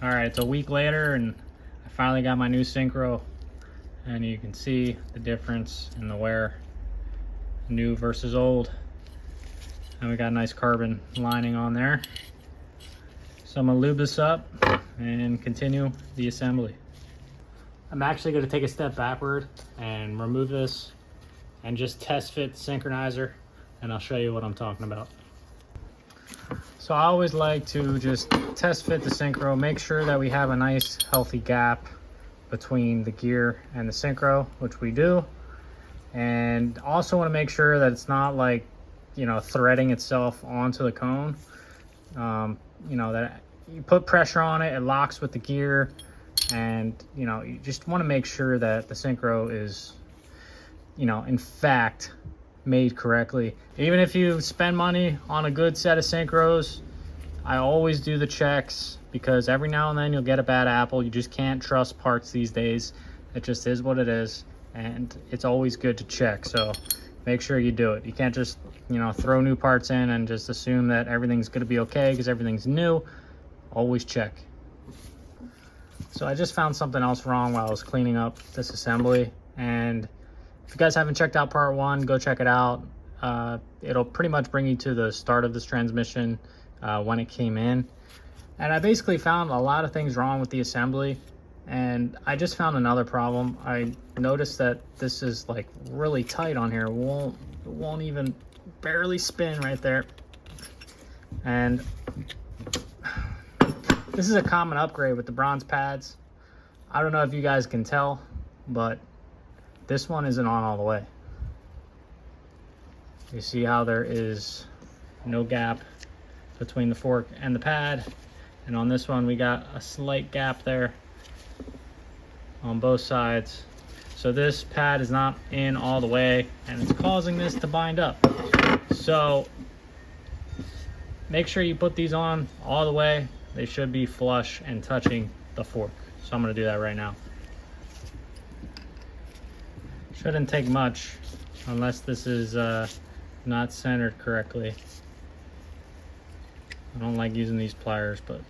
All right, it's a week later and I finally got my new Synchro, and you can see the difference in the wear, new versus old. And we got a nice carbon lining on there. So I'm gonna lube this up and continue the assembly. I'm actually gonna take a step backward and remove this and just test fit the synchronizer, and I'll show you what I'm talking about. So I always like to just test fit the Synchro, make sure that we have a nice healthy gap between the gear and the Synchro, which we do. And also want to make sure that it's not like, you know, threading itself onto the cone. You know, that you put pressure on it, it locks with the gear, and you know, you just want to make sure that the Synchro is, you know, in fact made correctly. Even if you spend money on a good set of Synchros, I always do the checks, because every now and then you'll get a bad apple. You just can't trust parts these days. It just is what it is, and it's always good to check. So make sure you do it. You can't just, you know, throw new parts in and just assume that everything's going to be okay because everything's new. Always check. So I just found something else wrong while I was cleaning up this assembly, and if you guys haven't checked out part 1, go check it out. It'll pretty much bring you to the start of this transmission when it came in. And I basically found a lot of things wrong with the assembly, and I just found another problem. I noticed that this is like really tight on here. It won't even barely spin right there. And this is a common upgrade with the bronze pads. I don't know if you guys can tell, but this one isn't on all the way. You see how there is no gap between the fork and the pad, and on this one we got a slight gap there on both sides. So this pad is not in all the way, and it's causing this to bind up. So make sure you put these on all the way. They should be flush and touching the fork. So I'm gonna do that right now. Shouldn't take much unless this is not centered correctly. I don't like using these pliers, but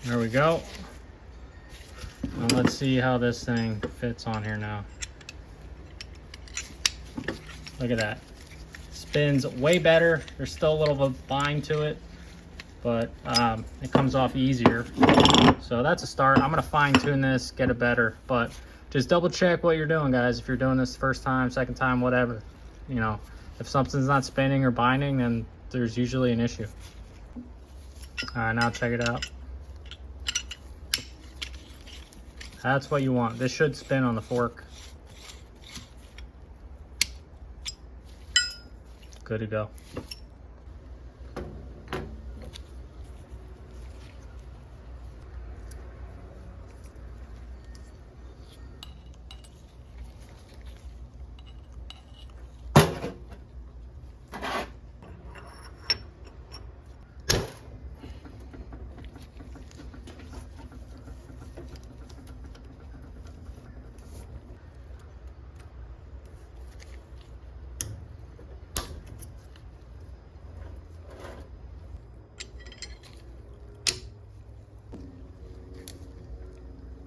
there we go. Now let's see how this thing fits on here now. Look at that. Spins way better. There's still a little bit of bind to it, but it comes off easier. So that's a start. I'm gonna fine tune this, get it better, but just double check what you're doing, guys. If you're doing this the first time, second time, whatever, you know, if something's not spinning or binding, then there's usually an issue. All right, now check it out. That's what you want. This should spin on the fork. Good to go.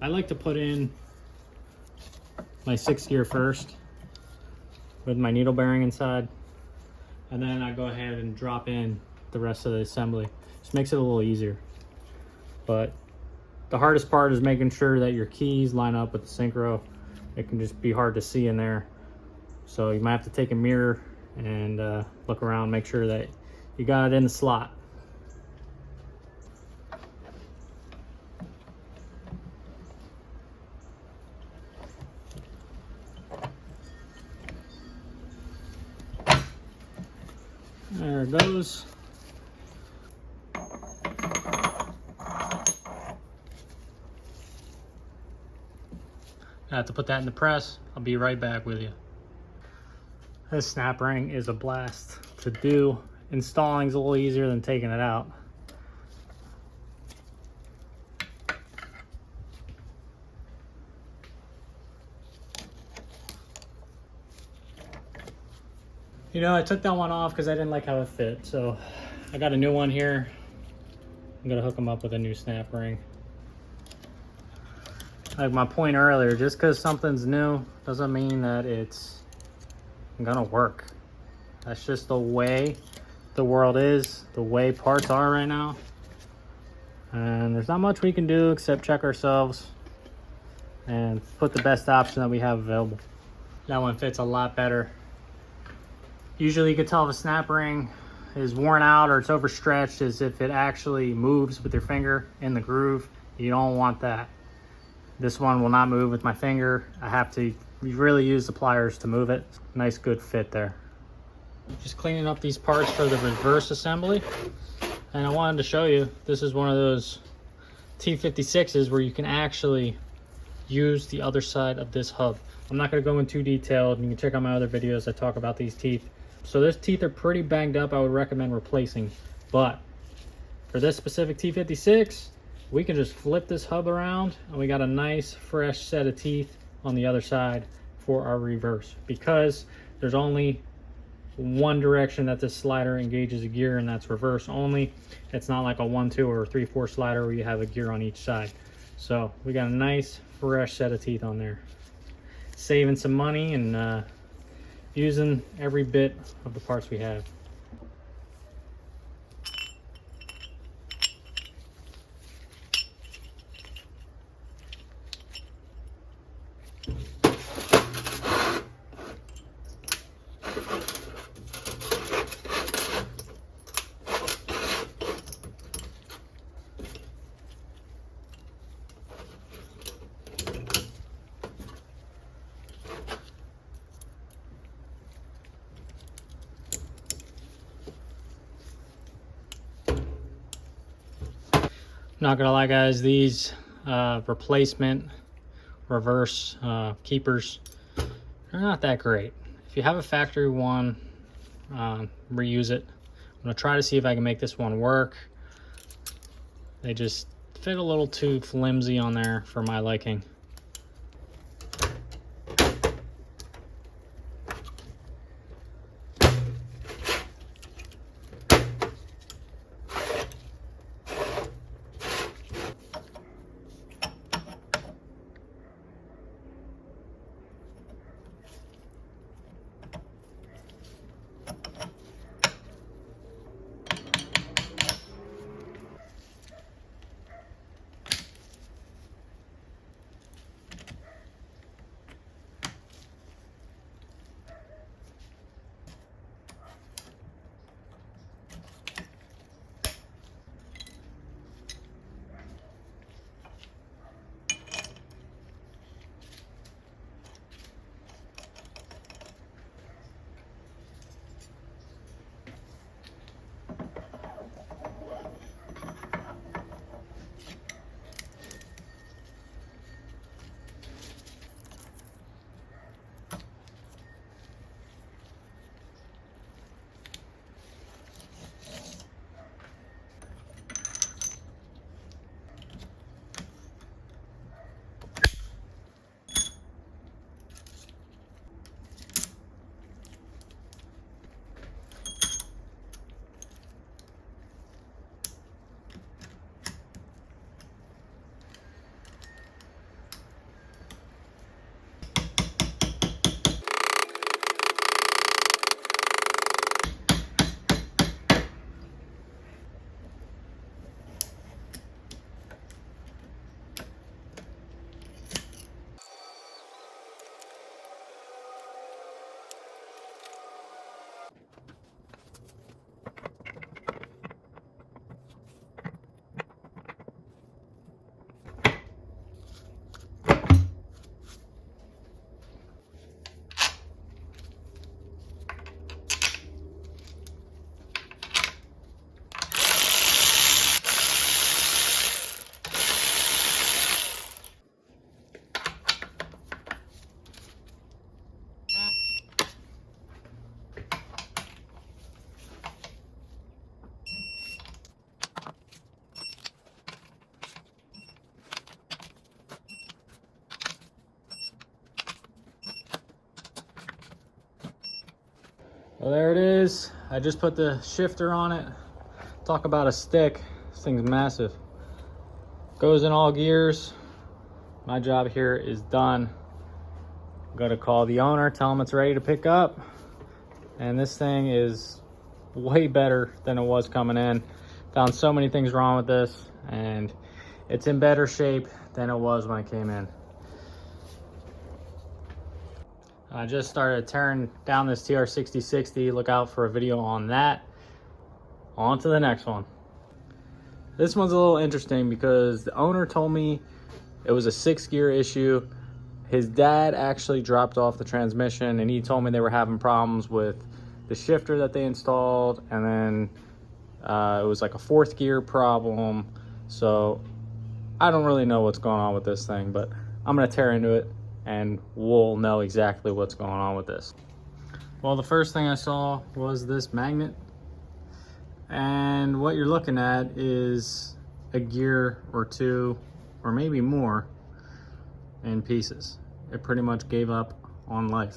I like to put in my 6th gear first with my needle bearing inside, and then I go ahead and drop in the rest of the assembly. Just makes it a little easier. But the hardest part is making sure that your keys line up with the Synchro. It can just be hard to see in there. So you might have to take a mirror and look around, make sure that you got it in the slot. There it goes. I have to put that in the press. I'll be right back with you. This snap ring is a blast to do. Installing is a little easier than taking it out. You know, I took that one off because I didn't like how it fit. So I got a new one here. I'm gonna hook them up with a new snap ring. Like my point earlier, just because something's new doesn't mean that it's gonna work. That's just the way the world is, the way parts are right now. And there's not much we can do except check ourselves and put the best option that we have available. That one fits a lot better. Usually you can tell if a snap ring is worn out or it's overstretched is if it actually moves with your finger in the groove. You don't want that. This one will not move with my finger. I have to really use the pliers to move it. Nice good fit there. Just cleaning up these parts for the reverse assembly. And I wanted to show you, this is one of those T56s where you can actually use the other side of this hub. I'm not gonna go into too detailed. You can check out my other videos that talk about these teeth. So those teeth are pretty banged up. I would recommend replacing. But for this specific T56, we can just flip this hub around and we got a nice fresh set of teeth on the other side for our reverse, because there's only one direction that this slider engages a gear, and that's reverse only. It's not like a 1-2 or 3-4 slider where you have a gear on each side. So we got a nice fresh set of teeth on there, saving some money and using every bit of the parts we have. Not gonna lie guys, these replacement reverse keepers are not that great. If you have a factory one, reuse it. I'm gonna try to see if I can make this one work. They just fit a little too flimsy on there for my liking. Well, there it is. I just put the shifter on it. Talk about a stick. This thing's massive. Goes in all gears. My job here is done. I'm gonna call the owner, tell him it's ready to pick up. And this thing is way better than it was coming in. Found so many things wrong with this, and it's in better shape than it was when I came in. I just started tearing down this TR6060. Look out for a video on that. On to the next one. This one's a little interesting because the owner told me it was a 6-gear issue. His dad actually dropped off the transmission, and he told me they were having problems with the shifter that they installed, and then it was like a 4th gear problem. So I don't really know what's going on with this thing, but I'm gonna tear into it and we'll know exactly what's going on with this. Well, the first thing I saw was this magnet, and what you're looking at is a gear or two or maybe more in pieces. It pretty much gave up on life.